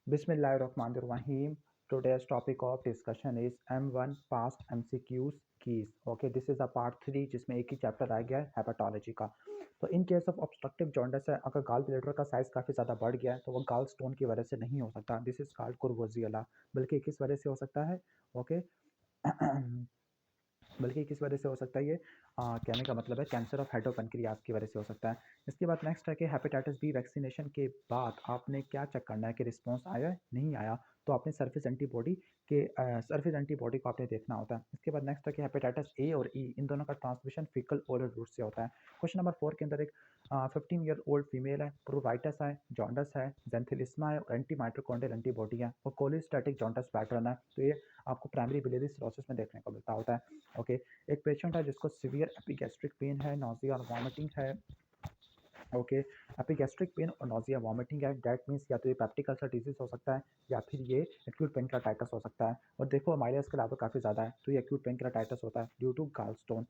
Bismillahirrahmanirrahim. Today's topic of discussion is M1 past MCQs keys. Okay, this is a part 3 जिसमें एक ही chapter रह गया है hepatology का। तो इन केस ऑफ ऑब्स्ट्रक्टिव जॉन्डिस है, अगर गाल ब्लैडर का साइज काफ़ी ज़्यादा बढ़ गया है तो वो गाल स्टोन की वजह से नहीं हो सकता, दिस इज कॉल्ड कुर्वोजियला, बल्कि किस वजह से हो सकता है? ओके बल्कि किस वजह से हो सकता है ये? कहने का मतलब है कैंसर ऑफ हेडोपेनक्रियाज की वजह से हो सकता है। इसके बाद नेक्स्ट है कि हेपेटाइटिस बी वैक्सीनेशन के बाद आपने क्या चेक करना है कि रिस्पॉन्स आया है नहीं आया, तो आपने सरफेस एंटीबॉडी को आपने देखना होता है। इसके बाद नेक्स्ट है कि हेपेटाइटिस ए और ई इन दोनों का ट्रांसमिशन फीकल ओरल रूट से होता है। क्वेश्चन नंबर 4 के अंदर एक 15 ईयर ओल्ड फीमेल है, प्रोराइटिस है, जॉन्डस है, जेंथिलिस्मा है और एंटी माइटोकॉन्ड्रियल एंटीबॉडी है और कोलिस्टेटिक जॉन्डस पैटर्न है। तो ये आपको प्राइमरी बिलियरी सिरोसिस में देखने को मिलता होता है। ओके, एक पेशेंट है जिसको सीवियर एपिगैस्ट्रिक पेन है, नोजिया और वॉमिटिंग है। ओके, एपिगैस्ट्रिक पेन और नोजिया वॉमिटिंग है, डेट मीन्स या तो ये पेप्टिक अल्सर डिजीज हो सकता है या फिर ये एक्यूट पेनक्रेटाइटिस हो सकता है। और देखो माइलेज का लेवल काफ़ी ज़्यादा है तो ये एक्यूट पेनक्रेटाइटिस होता है due to gallstone.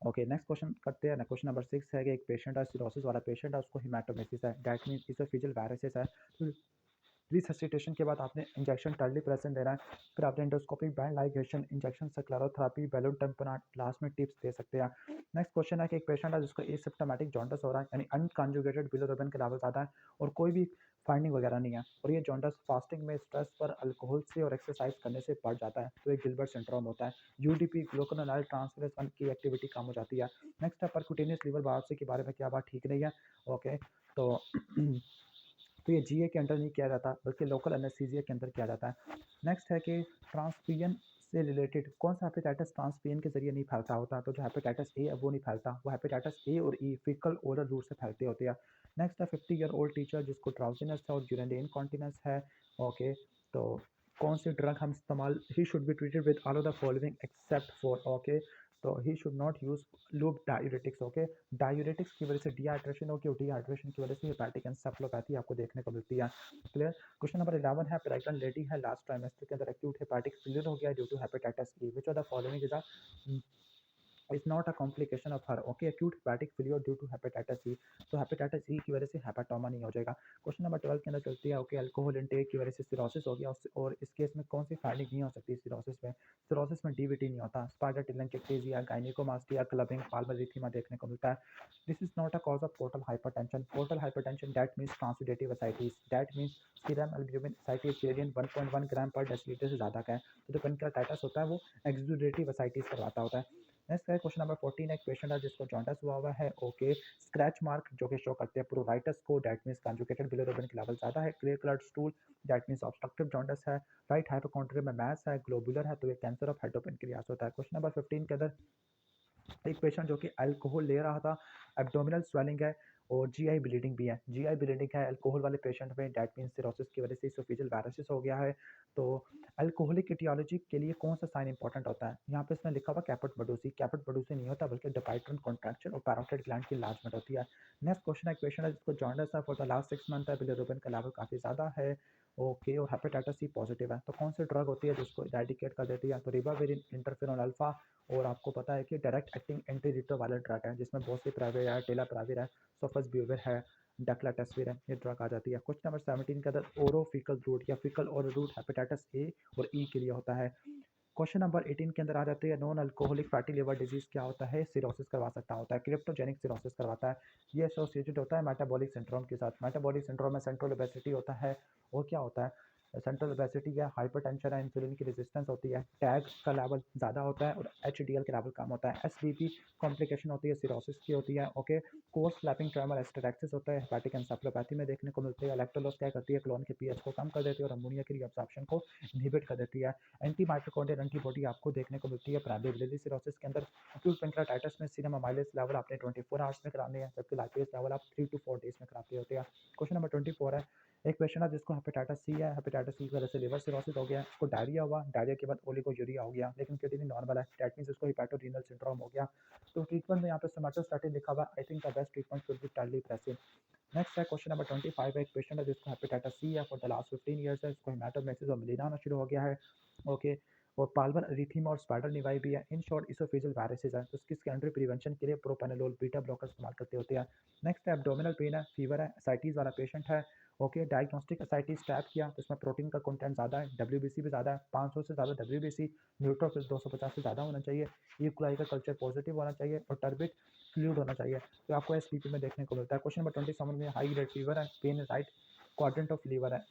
Okay, next question करते हैं ना। क्वेश्चन नंबर 6 है कि एक पेशेंट है, सिरोसिस वाला पेशेंट है, उसको हिमेटोमेसिस है, डेट मीन्स इसोफेजियल वायरसेस है। तो रिससिटेशन के बाद आपने इंजेक्शन टर्ली प्रेजेंट देना है, फिर आपने एंडोस्कोपिक बैंड लाइगेशन इंजेक्शन से क्लोरोथेरेपी बैलून टेम्पनाट लास्ट में टिप्स दे सकते हैं। नेक्स्ट क्वेश्चन है कि एक पेशेंट है जिसको एसिम्प्टोमेटिक जॉन्डस हो रहा है, यानी अनकॉन्जुगेटेड बिलिरुबिन के लेवल ज़्यादा है और कोई भी फाइंडिंग वगैरह नहीं है, और ये जॉन्डस फास्टिंग में स्ट्रेस पर अल्कोहल से और एक्सरसाइज करने से बढ़ जाता है, तो ये गिलबर्ट सिंड्रोम होता है। यूडीपी ग्लूकोनाइल ट्रांसफरेज 1 की एक्टिविटी कम हो जाती है। नेक्स्ट है परक्यूटेनियस लीवर बायोप्सी के बारे में क्या बात ठीक नहीं है? ओके, तो तो ये जीए के अंडर नहीं किया जाता बल्कि लोकल एनेस्थीसिया के अंदर किया जाता है। नेक्स्ट है कि ट्रांसपियन से रिलेटेड कौन सा हेपेटाइटिस ट्रांसपियन के जरिए नहीं फैलता होता, तो जो हेपेटाइटिस ए है वो नहीं फैलता, वो हेपेटाइटिस ए और ई फीकल ओरल रूट से फैलते होते हैं। नेक्स्ट है 50 ईयर ओल्ड टीचर जिसको ड्राउजीनेस है और यूरिनरी इनकॉन्टिनेंस है। ओके, तो कौन सी ड्रग हम इस्तेमाल, he should be treated with all of the following except for. Okay, तो he should not use loop diuretics. Okay, diuretics की वजह से डिहाइड्रेशन होगी और डिहाइड्रेशन की वजह से हेपेटिक एन्सेफलोपैथी आपको देखने को मिलती है। क्लियर? क्वेश्चन नंबर 11 है, प्रेग्नेंट लेडी है, लास्ट ट्राइमेस्टर के अंदर एक्यूट हेपेटिक फेलियर हो गया due to hepatitis E, which of the following is a is not a complication of her. Okay, acute hepatic failure due to hepatitis E, तो hepatitis ई की वजह से हेपाटोमा नहीं हो जाएगा। क्वेश्चन नंबर 12 के अंदर चलती है। ओके, अल्कोहल इंटेक की वजह से सिरोसिस हो गया और इस केस में कौन सी फाइंडिंग नहीं हो सकती सिरोसिस में? सिरोसिस में डीवीटी नहीं होता, spider telangiectasia, gynaecomastia, clubbing, palmar erythema देखने को मिलता है। This is not a cause of portal hypertension. Portal hypertension that means transudative ascites, that means serum albumin ascites variant 1.1 gram per decilitre से ज़्यादा का है, तो जो पेनक्रेटाइटिस होता है वो एक्सुडेटिव एसाइटिस करवाता होता है। नेक्स्ट है क्वेश्चन नंबर 14, एक पेशेंट है जिसको जॉन्डिस हुआ हुआ है। ओके, स्क्रैच मार्क जो कि शो करते हैं प्रोराइटिस को, दैट मींस कंजुगेटेड बिलिरुबिन के लेवल ज़्यादा है। Clear coloured stool, that means obstructive jaundice है। राइट हाइपोकॉन्ड्रियम में मैस है, ग्लोबुलर है, तो ये कैंसर ऑफ हेडोपेनक्रियास होता है। क्वेश्चन नंबर 15 के अंदर एक पेशेंट जो कि अल्कोहल ले रहा था, एब्डोमिनल स्वेलिंग है और जीआई ब्लीडिंग भी है। जीआई ब्लीडिंग है अल्कोहल वाले पेशेंट में, डेट मीन्स सिरोसिस की वजह से इसोफेजियल वायरसिस हो गया है। तो अल्कोहलिक इटियोलॉजी के लिए कौन सा साइन इंपॉर्टेंट होता है? यहाँ पे इसमें लिखा हुआ कैपेट बडोसी, कैपेट बडोसी नहीं होता बल्कि डिपाइट्रन कॉन्ट्रैक्शन और पैरोटिड ग्लैंड की इन्लार्जमेंट होती है। नेक्स्ट क्वेश्चन है, एक पेशेंट है जिसको जॉन्डिस है फॉर द लास्ट 6 मंथ है, बिलिरुबिन का लेवल काफ़ी ज़्यादा है। ओके, और हेपेटाइटिस सी पॉजिटिव है, तो कौन सी ड्रग होती है जिसको इरेडिकेट कर देती है? तो रिबाविरिन, इंटरफेरॉन अल्फा, और आपको पता है कि डायरेक्ट एक्टिंग एंटी रिट्रोवायलेंट ड्रग है जिसमें बोसिप्राविर है, टेलाप्राविर है, सोफोस्बुविर है, डेक्लाटेस्विर है, ये ड्रग आ जाती है। क्वेश्चन नंबर 17 के अंदर ओरोफिकल रूट या faecal oral route hepatitis A और ई के लिए होता है। क्वेश्चन नंबर 18 के अंदर आ जाते हैं, non alcoholic fatty liver disease क्या होता है? सिरोसिस करवा सकता होता है, क्रिप्टोजेनिक सिरोसिस करवाता है। ये एसोसिएटेड होता है मेटाबॉलिक सिंड्रोम के साथ। मेटाबॉलिक सिंड्रोम में सेंट्रल ओबेसिटी होता है, और क्या होता है? सेंट्रल ओबेसिटी या हाइपरटेंशन है, इंसुलिन की रेजिस्टेंस होती है, टैग का लेवल ज़्यादा होता है और एचडीएल का लेवल कम होता है। एसबीपी कॉम्प्लिकेशन होती है, सिरोसिस की होती है। ओके, कोर्स स्लैपिंग ट्रेमर एस्टेरेक्सिस होता है, हेपेटिक एन्सेफलोपैथी में देखने को मिलती है। इलेक्ट्रोलोस क्या करती है? क्लोन के पीएच को कम कर देती है और अमोनिया की रीअब्जॉर्प्शन को इनहिबिट कर देती है। एंटी माइटोकॉन्ड्रियल एंटीबॉडी आपको देखने को मिलती है प्राइमरी बिलियरी सिरोसिस के अंदर। एक्यूट पेनक्रेटाइटिस में सीरम अमाइलेज लेवल आपने 24 आवर्स में कराने हैं, जबकि लाइपेज लेवल आप 3 to 4 डेज में कराते होते हैं। क्वेश्चन नंबर 24 है, एक पेशेंट है जिसको हेपेटाइटिस सी है, हेपेटाइटिस सी की वजह से लिवर सिरोसिस हो गया, उसको डायरिया हुआ, डायरिया के बाद ओलिगोयूरिया हो गया, लेकिन क्रिएटिनिन नॉर्मल है, दैट मींस उसको हेपेटोरीनल सिंड्रोम हो गया। तो ट्रीटमेंट में यहाँ पे सोमैटोस्टैटिन लिखा हुआ, I think the best treatment should be terlipressin. Next है क्वेश्चन नंबर 25 है, एक पेशेंट है जिसको हेपेटाइटिस सी है फॉर द लास्ट 15 ईयर्स है, उसको हेमाटोमेसिस और मिलीना होना शुरू हो गया है। ओके, और पाल्मर एरिथीमा और स्पाइडर निवाई भी है। इन शॉर्ट इसोफेजियल वायरसेस है, तो इसकी सेकेंडरी प्रिवेंशन के लिए प्रोपेनोलोल बीटा ब्लॉकर इस्तेमाल करते होते हैं। नेक्स्ट है एब्डोमिनल पेन है, फीवर है, एसाइटिस वाला पेशेंट है। ओके, डायग्नोस्टिक एसाइटिस टैप किया तो इसमें प्रोटीन का कंटेंट ज़्यादा है, डब्ल्यूबीसी भी ज़्यादा है, 500 से ज़्यादा डब्ल्यूबीसी, न्यूट्रोफिल 250 से ज़्यादा होना चाहिए, ईक्वलाई का कल्चर पॉजिटिव होना चाहिए और टर्बिक फ्लूइड होना चाहिए, तो आपको एसपीपी में देखने को मिलता है। क्वेश्चन नंबर 27 में हाई ग्रेड फीवर है, pain right quadrant of liver है।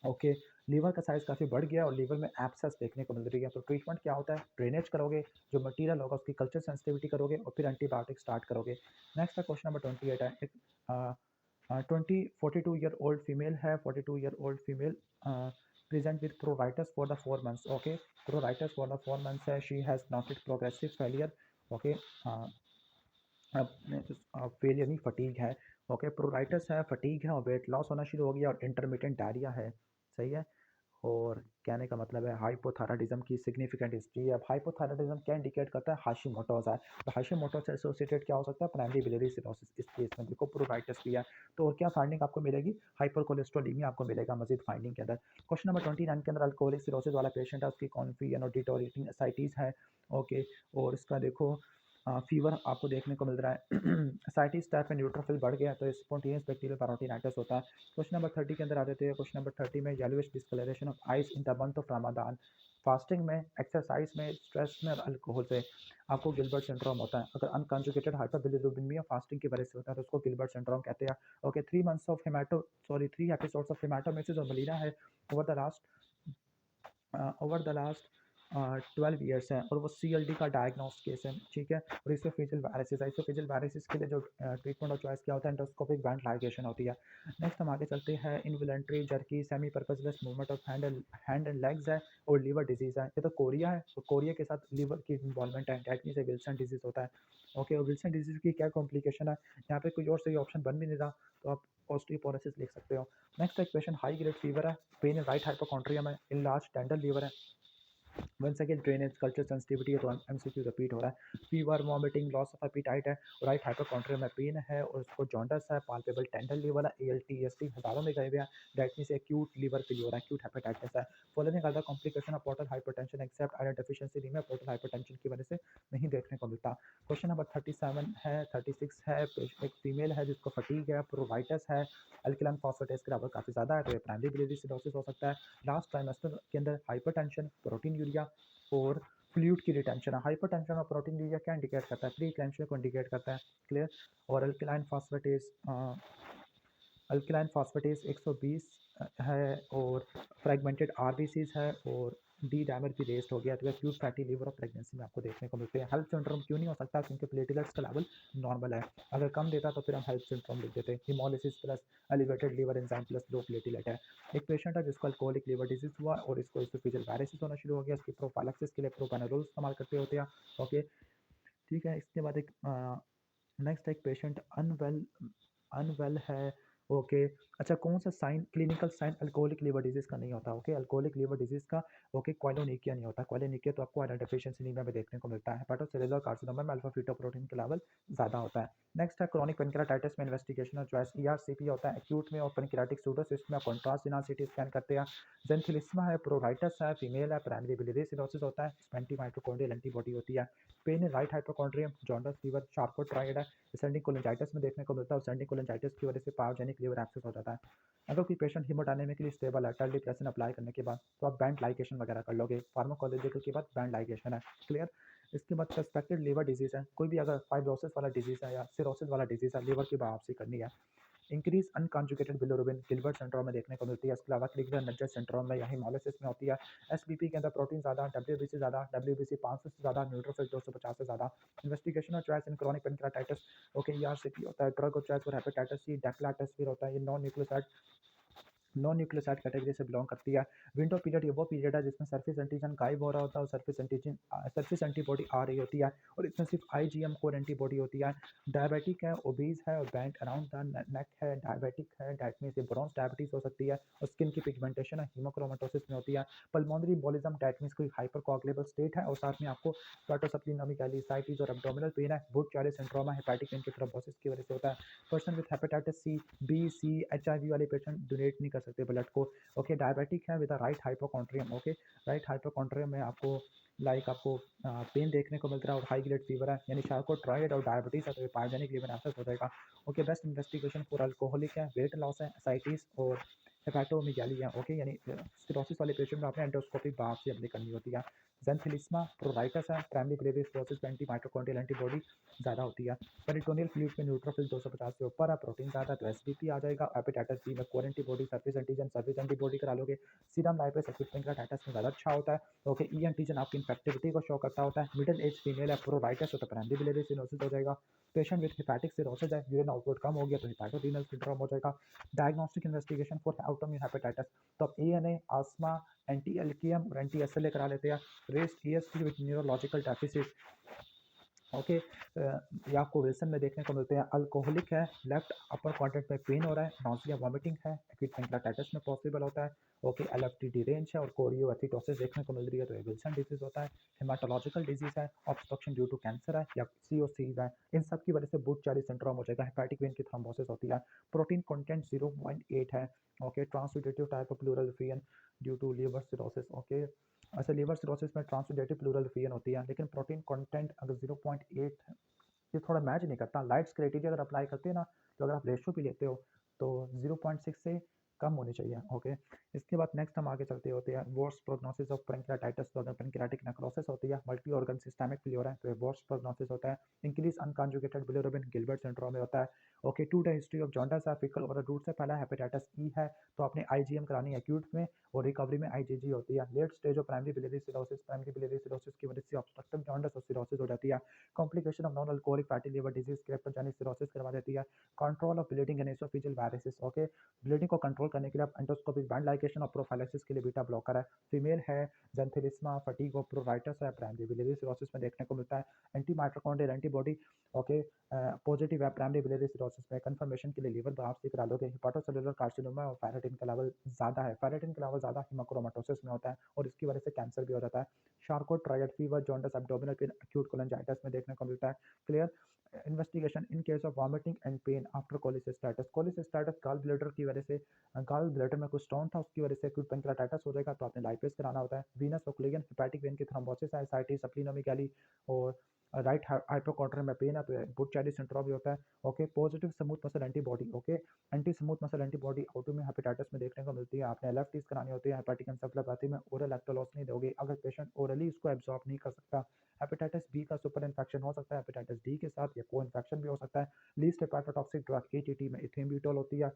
ओके, लीवर का साइज काफ़ी बढ़ गया और लीवर में एब्सेस देखने को मिल रही है, तो ट्रीटमेंट क्या होता है? ड्रेनेज करोगे, जो मटीरियल होगा उसकी कल्चर सेंसिटिविटी करोगे और फिर एंटीबायोटिक स्टार्ट करोगे। नेक्स्ट है क्वेश्चन नंबर 28 है, एक 42 ईयर ओल्ड फीमेल है, 42 year old female present with pruritus for the 4 months. Okay, pruritus for the 4 months है, she has noted progressive failure. Okay, failure नहीं, फटीग है। ओके, प्रोराइटस है, fatigue है और वेट लॉस होना शुरू हो गया और इंटरमिटेंट डायरिया है। सही है। और कहने का मतलब है हाइपोथायराइडिज्म की सिग्निफिकेंट हिस्ट्री है। अब हाइपोथायराइडिज्म क्या इंडिकेट करता है? हाशिमोटोज़ है, तो हाशिमोटो से एसोसिएटेड क्या हो सकता है? Primary biliary cirrhosis. इस केस में देखो प्रोराइटस भी है, तो और क्या फाइंडिंग आपको मिलेगी? हाइपर कोलेस्ट्रोलीमिया आपको मिलेगा मजीद फाइंडिंग के अंदर। क्वेश्चन नंबर 29 के अंदर अल्कोहलिक सिरोसिस वाला पेशेंट है, उसकी कॉन्फी एंड डिटोरेटिंग एसाइटिस है। ओके, और इसका देखो फीवर आपको देखने को मिल रहा है। एसाइटिस टाइप में न्यूट्रोफिल बढ़ गया तो स्पॉन्टेनियस बैक्टीरियल पैरोटिनाइटिस होता है। क्वेश्चन नंबर 30 के अंदर आ जाते हैं। क्वेश्चन नंबर 30 में yellowish discoloration of eyes in the month of Ramadan. Fasting में, एक्सरसाइज में, स्ट्रेस में और अल्कोहल से आपको गिलबर्ट सिंड्रोम होता है। अगर अनकंजुगेटेड हाइपरबिलिरुबिnemia फास्टिंग की वजह से होता है तो उसको गिलबर्ट सिंड्रोम कहते हैं। Okay, 3 months of three episodes of haematemesis और मलीना है ओवर द लास्ट 12 ईयर्स है और वो CLD का डायग्नोस्ट केस है। ठीक है, और इसोफेजियल वायरसेस है। इसोफेजियल वायरसेस के लिए जो ट्रीटमेंट और चॉइस क्या होता है? एंडोस्कोपिक बैंड लाइगेशन होती है। नेक्स्ट हम आगे चलते हैं। Involuntary jerky semi purposeless movement of hand and legs है और लीवर डिजीज़ है। ये तो कोरिया है, तो कोरिया के साथ लीवर की इन्वॉल्वमेंट है, डेट मीन से विल्सन डिजीज़ होता है। ओके, और विल्सन डिजीज़ की क्या कॉम्प्लिकेशन है? यहाँ पे कोई और सही ऑप्शन बन भी नहीं रहा, तो आप ऑस्टियोपोरोसिस लिख सकते हो। नेक्स्ट एक पेशेंट हाई ग्रेड फीवर है, पेन राइट हाइपोकॉन्ड्रियम है, इनलार्ज टेंडर लीवर है। One second drainage culture sensitivity है, तो MCQ रिपीट हो रहा है। Fever, vomiting, loss of appetite है, राइट हाइपोकॉन्ड्रियम में पेन है और उसको जॉन्डस है, पाल्पेबल टेंडर लीवर है, ALT हज़ारों में गए हुए हैं, डेट मीन से एक्यूट लीवर फेलियर हो रहा है, एक्यूट हेपेटाइटिस है। Following other complication of portal hypertension except iron deficiency रीमा पोर्टल हाइपरटेंशन की वजह से नहीं देखने को मिलता। क्वेश्चन नंबर 37 है, 36 है, एक फीमेल है जिसको फटीग है, प्रोवाइटस है, अल्कलाइन फॉस्फेटेस के लेवल काफ़ी ज़्यादा है, तो ये प्राइमरी बिलियरी सिरोसिस हो सकता है। लास्ट ट्राइमेस्टर के अंदर हाइपरटेंशन, प्रोटीन यूरिया और फ्लूइड की रिटेंशन है। हाइपरटेंशन और प्रोटीन यूरिया क्या इंडिकेट करता है? प्री क्लैम्सिया को इंडिकेट करता है। क्लियर। और अल्कलाइन फॉस्फेटेस 120 है और फ्रेगमेंटेड आरबीसीज है और डी डायमर भी रेस्ट हो गया, तो एक्यूट फैटी लिवर और प्रेगनेंसी में आपको देखने को मिलते हैं। हेल्थ सिंड्रोम क्यों नहीं हो सकता? क्योंकि प्लेटलेट्स का लेवल नॉर्मल है। अगर कम देता तो फिर हम हेल्थ सिंड्रोम लिख देते हैं। Haemolysis plus elevated liver enzyme plus low platelet है। एक पेशेंट है जिसको अल्कोहलिक लिवर डिजीज हुआ और इसको इसोफेजियल वायरसेस होना शुरू हो गया। इसकी प्रोफाइलैक्सिस के लिए प्रोपेनोलोल इस्तेमाल करते होते हैं। ओके, ठीक है। इसके बाद एक नेक्स्ट एक पेशेंट अनवेल अनवेल है। ओके, अच्छा, कौन सा sign, clinical sign alcoholic liver disease का नहीं होता? ओके, अल्कोहलिक लिवर डिजीज़ का क्वाइलोनिकिया नहीं होता। क्वाइलोनिकिया तो आपको आयरन डेफिशिएंसी एनीमिया में देखने को मिलता है। हेपेटोसेलुलर कार्सिनोमा में अल्फा फीटोप्रोटीन के लेवल ज़्यादा होता है। नेक्स्ट है क्रोनिक पेनक्रेटाइटिस में इन्वेस्टिगेशन और चॉइस ERCP होता है एक्यूट में और पेनक्रेटिक सूडोसिस में कॉन्ट्रास्ट बिना CT स्कैन करते हैं। जेंथिलिस्मा है, प्रोराइटस है, फीमेल है, प्राइमरी बिलियरी सिरोसिस होता है, एंटी माइटोकॉन्ड्रियल एंटीबॉडी होती है। Pain right hypochondrium, jaundice fever, Charcot triad है, असेंडिंग कोलिंजाइटिस में देखने को मिलता है। असेंडिंग कोलिंजाइटिस की वजह से पायोजेनिक लिवर एक्सेस हो जाता है। अगर कोई पेशेंट हीमोडायनेमिकली स्टेबल है, टर्लीप्रेसिन अप्लाई करने के बाद, तो आप बैंड लाइगेशन वगैरह कर लोगे। फार्माकोलॉजिकल के बाद बैंड लाइगेशन है। क्लियर। इसके बाद सस्पेक्टेड लिवर डिजीज़ है, कोई भी अगर फाइब्रोसिस वाला डिजीज़ है या सिरोसिस वाला डिजीज़ है, लिवर की बायोप्सी करनी है। Increase unconjugated bilirubin Gilbert syndrome में देखने को मिलती है। इसके अलावा क्लिगर नजर सिंड्रोम में या हिमोलिसिस में होती है। SBP के अंदर प्रोटीन ज़्यादा, WBC ज़्यादा, WBC 500 से ज़्यादा, न्यूट्रोफिल 250 से ज़्यादा। इन्वेस्टिगेशन और choice in chronic pancreatitis. Okay, ERCP होता है। ड्रग और चॉइस फॉर हेपेटाइटिस C, डेक्लाटेस्पिर होता है। ये नॉन न्यूक्लियोसाइड कैटेगरी से बिलोंग करती है। विंडो पीरियड ये वो पीरियड है जिसमें सरफेस एंटीजन गायब हो रहा होता है और सरफेस एंटीबॉडी आ रही होती है और इसमें सिर्फ IgM कोर एंटीबॉडी होती है। डायबिटिक है, ओबीज है और बैंड अराउंड द नेक है, डायबिटिक है, डेट मीन से ब्रॉन्ज डायबिटीज हो सकती है और स्किन की पिगमेंटेशन है, हीमोक्रोमेटोसिस में होती है। पल्मोनरी एम्बोलिज्म, डेट मीन्स कोई हाइपरकोagulable स्टेट है और साथ में आपको स्ट्रेटोसप्लीनोमेगाली और एब्डोमिनल पेन है। बुट-चायरी सिंड्रोम है, हेपेटिक वेन की थ्रोम्बोसिस की वजह से होता है। Person with hepatitis C, B, C, HIV वाले पेशेंट डोनेट नहीं कर सकते हैं ब्लड को। ओके, डायबिटिक है with right hypochondrium. Okay, right hypochondrium में आपको आपको पेन देखने को मिल रहा है और हाई ग्रेड फीवर है, यानी शार्कोट्रॉयड और डायबिटीज है, तो ये पायोजेनिक लिवर एब्सेस हो जाएगा। Okay, best investigation for alcoholic है, वेट लॉस है, एसाइटिस और हेपाटोमेगाली है। ओके, यानी सिरोसिस वाले पेशेंट में आपने एंडोस्कोपिक बायोप्सी अपनी करनी होती है। जेंथिलिस्मा प्रोराइटस है, प्राइमरी बिलियरी सिरोसिस में एंटी माइटोकॉन्ड्रियल एंटीबॉडी ज़्यादा होती है। पेरिटोनियल फ्लूइड में न्यूट्रोफिल 250 से ऊपर है, प्रोटीन ज़्यादा है तो एसबीपी आ जाएगा। हेपेटाइटिस बी में core antibody, surface antigen, surface antibody करा लोगे। सीरम लाइपेस एक्यूट पेंक्रेटाइटिस में ज़्यादा अच्छा होता है। ओके, ई एंटीजन आपकी इन्फेक्टिविटी को शो करता होता है। मिडिल एज फीमेल है, प्रोराइटस हो तो प्राइमरी बिलियरी सिरोसिस हो जाएगा। पेशेंट विद हेपेटिक सिरोसिस है, यूरिन आउटपुट कम हो गया तो हेपेटोरेनल सिंड्रोम हो जाएगा। Diagnostic investigation for autoimmune hepatitis, तो आप एएनए, आस्मा, एंटी एल्कियम और एंटी एसएलए करा लेते हैं। Rest EST with neurological deficit. Okay, ये आपको विल्सन में देखने को मिलते हैं। अल्कोहलिक है, लेफ्ट अपर क्वाड्रेंट में पेन हो रहा है, नॉसिया वॉमिटिंग है, एक्यूट पेंक्रेटाइटिस में पॉसिबल होता है। ओके, एलएफटी डिरेंज है और कोरियोएथिटोसिस देखने को मिल रही है तो ये विल्सन डिजीज होता है। हेमाटोलॉजिकल डिजीज है, ऑब्स्ट्रक्शन ड्यू टू कैंसर है या सीओसी है, इन सब की वजह से बुट चारी सिंड्रोम हो जाएगा। हेपेटिक वेन की थ्रोम्बोसिस होती है। प्रोटीन कंटेंट 0.8 है। Okay, transudative type of pleural effusion due to liver cirrhosis. Okay, ऐसे लिवर सिरोसिस में ट्रांसुडेटिव प्लूरल फियन होती है, लेकिन प्रोटीन कंटेंट अगर 0.8 ये थोड़ा मैच नहीं करता। लाइट्स क्राइटेरिया अगर अप्लाई करते हैं ना, तो अगर आप रेशियो भी लेते हो तो 0.6 से कम होनी चाहिए। ओके, इसके बाद नेक्स्ट हम आगे चलते होते हैं वर्स्ट प्रोग्नोसिस ऑफ पेंक्रेटाइटिस। तो अगर पेंक्रेटिक नेक्रोसिस होती है, मल्टी ऑर्गन सिस्टमिक फेलियर है तो ये वर्स्ट प्रोग्नोसिस होता है। Increase unconjugated bilirubin Gilbert syndrome में होता है। Okay, to the history of jaundice है, फीकल और रूट से पहला हेपेटाइटिस ई है तो आपने आईजीएम करानी है एक्यूट में, और रिकवरी में आईजीजी होती है। Late stage of primary biliary cirrhosis, primary biliary cirrhosis की वजह से ऑब्स्ट्रक्टिव जॉन्डिस और सिरोसिस हो जाती है। Complication of non alcoholic fatty liver disease, cryptogenic cirrhosis करवा देती है। Control of bleeding and oesophageal varices. Okay, bleeding को कंट्रोल करने के लिए आप एंडोस्कोपिक बैंड लाइगेशन और प्रोफाइलेक्सिस के लिए बीटा ब्लॉकर है। फीमेल है, जेंथिलिस्मा, फटीग और प्रोराइटस है, प्राइमरी बिलियरी सिरोसिस में देखने को मिलता है। Anti mitochondrial antibody okay positive है प्राइमरी बिलियरी सिरोसिस में। कंफर्मेशन के लिए लीवर बायोप्सी करा लोगे। हेपाटोसेलुलर कार्सिनोमा और फेरेटिन का लेवल ज़्यादा है, फेरेटिन का लेवल ज़्यादा हीमोक्रोमेटोसिस में होता है और इसकी वजह से कैंसर भी हो जाता है। Charcot triad fever, jaundice, abdominal pain, acute cholangitis में देखने को मिलता है। Clear. Investigation in case of vomiting and pain after cholecystitis. Cholecystitis gall bladder की वजह से, गॉल ब्लैडर में कुछ स्टोन था उसकी वजह से एक्यूट पेंक्रेटाइटिस हो जाएगा तो आपने लाइपेस कराना होता है। वीनस ओक्लेगन हेपेटिक वेन की थ्रोम्बोसिस है, एसाइटिस, सप्लीनोमेगाली और राइट हाइपोकॉन्ड्रियम में पेन है तो बुट चाइल्ड सिंड्रोम भी होता है। Okay, positive smooth muscle antibody. Okay, anti smooth muscle antibody autoimmune hepatitis में देखने को मिलती है। आपने एलएफटीज करानी होती है। हेपेटिक एन्सेफलोपैथी में ओरल लैक्टोलॉस नहीं दोगे अगर पेशेंट ओरली इसको एब्जॉर्ब नहीं कर सकता। हेपेटाइटिस बी का सुपर इन्फेक्शन हो सकता है हेपेटाइटिस डी के साथ, या को इन्फेक्शन भी हो सकता है। लीस्ट हेपाटोटॉक्सिक ड्रग एटीटी में इथेम्ब्यूटोल होती है।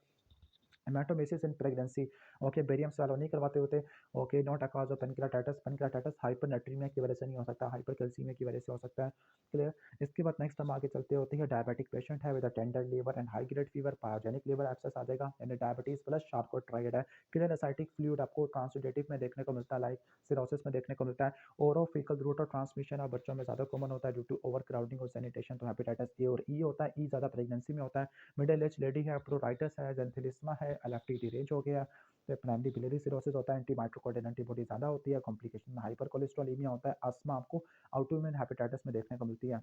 Haematemesis in pregnancy. Okay, barium swallow नहीं करवाते होते। Okay, not a cause of pancreatitis. Pancreatitis hypernatraemia की वजह से नहीं हो सकता, हाइपरकैल्सीमिया की वजह से हो सकता है। क्लियर। इसके बाद नेक्स्ट हम आगे चलते होते हैं डायबिटिक पेशेंट है with a tender liver and high grade fever, pyogenic liver abscess आ जाएगा, यानी डायबिटीज प्लस शार्कोट्रायड है। क्लियर। एसाइटिक फ्लूइड आपको ट्रांसुडेटिव में देखने को मिलता है, लाइक सिरोसिस में देखने को मिलता है। ओरोफिकल रूट ऑफ ट्रांसमिशन और बच्चों में ज़्यादा कॉमन होता है ड्यू टू ओवर क्राउडिंग और सैनिटेशन, तो हेपेटाइटिस ए और ई होता है। ई ज़्यादा प्रेगनेंसी में होता है। मिडिल एज लेडी है, प्रोराइटस है, जेंथिलिस्मा है, एलएफटी रेंज हो गया, तो प्राइमरी बिलियरी सिरोसिस होता है। एंटी माइटोकॉन्ड्रियल एंटीबॉडी ज़्यादा होती है। कॉम्प्लिकेशन में हाइपर कोलेस्ट्रॉलेमिया होता है। अस्थमा आपको ऑटोइम्यून हेपेटाइटिस में देखने को मिलती है।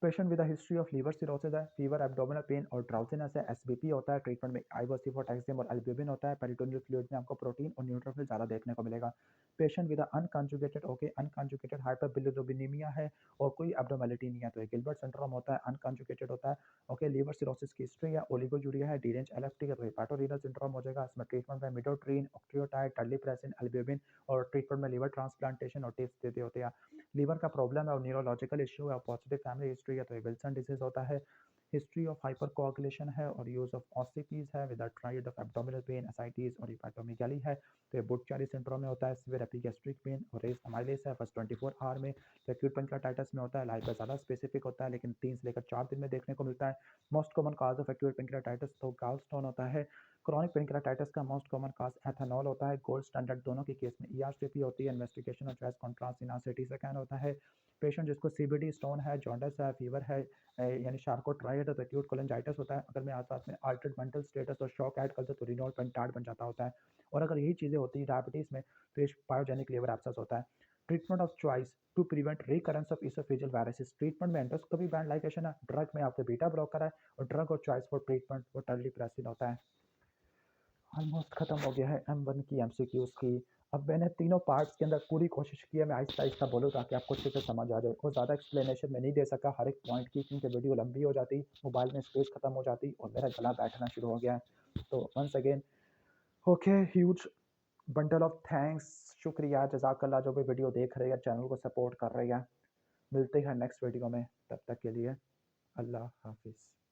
Patient with history of liver cirrhosis है, फीवर, एब्डोमिनल पेन और ड्राउजीनेस है, एसबीपी होता है। ट्रीटमेंट में आइवोसिफोटैक्सियम और एल्ब्यूमिन होता है। पेरिटोनियल फ्लूइड में आपको प्रोटीन और न्यूट्रोफिल ज़्यादा देखने को मिलेगा। Patient with unconjugated okay unconjugated hyperbilirubinaemia है और कोई एब्डोमेलिटी नहीं है तो ये गिलबर्ट सिंड्रोम होता है, अनकंजुगेटेड होता है। ओके, लीवर सिरोसिस की हिस्ट्री है, ओलिगोयूरिया है, डी रेंज एलएफटी है तो हेपाटोरेनल सिंड्रोम हो जाएगा। इसमें ट्रीटमेंट में मिडोट्रीन, ऑक्ट्रियोटाइड, टर्लीप्रेसिन, एल्ब्यूमिन और ट्रीटमेंट में लीवर ट्रांसप्लांटेशन और टिप्स देते होते हैं। लीवर का प्रॉब्लम है और न्यूरोलॉजिकल इश्यू है, पॉजिटिव फैमिली हिस्ट्री है तो ये विल्सन डिजीज होता है। हिस्ट्री ऑफ हाइपरकोagulation है और यूज ऑफ ऑस्टिपीज है with triad of abdominal pain, ascites और हिपाटोमेगाली है तो ये बुट-चारी सिंड्रोम में होता है। सीवियर एपिगैस्ट्रिक पेन और रेस्ट अमाइलेस है फर्स्ट 24 आवर में। तो एक्यूट पेंक्रेटाइटिस में होता है, लाइफ ज़्यादा स्पेसिफिक होता है लेकिन 3 से लेकर 4 दिन में देखने को मिलता है। Most common cause of acute pancreatitis तो गाल स्टोन होता है। क्रॉनिक पेंक्रेटाइटिस का मोस्ट कॉमन काज एथेनॉल होता है। गोल्ड स्टैंडर्ड दोनों के केस में ईआरसीपी होती है। इन्वेस्टिगेशन और चॉइस कॉन्ट्रास्ट इन सिटी स्कैन होता है। पेशेंट जिसको सीबीडी स्टोन है, जॉन्डिस है, फीवर है यानी शार्कोट्रायड है तो एक्यूट कोलेंजाइटिस होता है। अगर मैं आज साथ में अल्टर्ड मेंटल स्टेटस और शॉक ऐड कर दूं तो रिनॉल पेंटार्ड बन जाता होता है। और अगर यही चीज़ें होती है डायबिटीज़ में तो ये पायोजेनिक लीवर एब्सेस होता है। Treatment of choice to prevent recurrence of oesophageal varices. Treatment में एंडोस्कोपी बैंड लाइगेशन है, ड्रग में आपके बीटा ब्लॉकर है और ड्रग और चॉइस फॉर ट्रीटमेंट वो टर्लीप्रेसिन होता है। ऑलमोस्ट ख़त्म हो गया है M1 की एमसीक्यूज़ की। अब मैंने तीनों पार्ट्स के अंदर पूरी कोशिश की है मैं आहिस्ता-आहिस्ता बोलूँ ताकि आपको अच्छे से समझ आ जाए और ज़्यादा एक्सप्लेनेशन मैं नहीं दे सका हर एक पॉइंट की क्योंकि वीडियो लंबी हो जाती, मोबाइल में स्पेस ख़त्म हो जाती और मेरा गला बैठना शुरू हो गया है। तो once again okay huge bundle of thanks, शुक्रिया, जज़ाकल्लाह जो भी वीडियो देख रहे हैं, चैनल को सपोर्ट कर रहे हैं। मिलते हैं नेक्स्ट वीडियो में, तब तक के लिए अल्लाह हाफ़िज़।